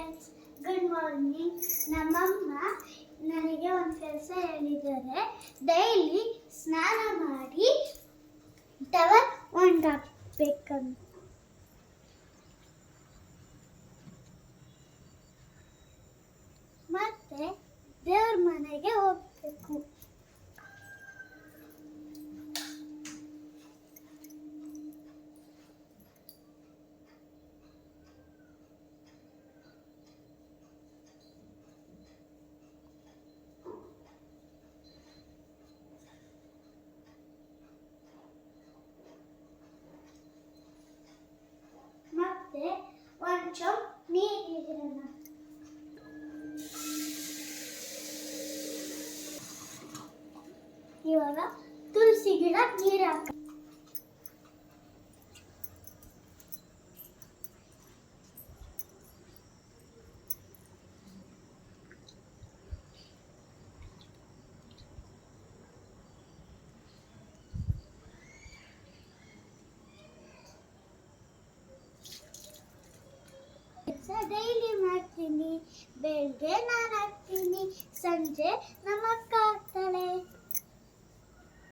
Friends, good morning. ನಮ್ಮಮ್ಮ ನನಗೆ ಒಂದು ಕೆಲಸ ಹೇಳಿದ್ದಾರೆ. ಡೈಲಿ ಸ್ನಾನ ಮಾಡಿ ಟವಲ್ ಒಣಗಾಕ್ಬೇಕಂತ. ಮತ್ತೆ ದೇವ್ರ ಮನೆಗೆ ಹೋಗ್ಬೇಕು. ಮತ್ತೆ ಒಂದು ಚೊಂಬು ನೀರಿಡೋಣ. ಇವಾಗ ತುಳಸಿ ಗಿಡ ನೀರು ಹಾಕ. ಡೈಲಿ ಮಾಡ್ತೀನಿ. ಬೆಳಗ್ಗೆ ನಾನು ಹಾಕ್ತೀನಿ, ಸಂಜೆ ನಮ್ಮ ಅಕ್ಕ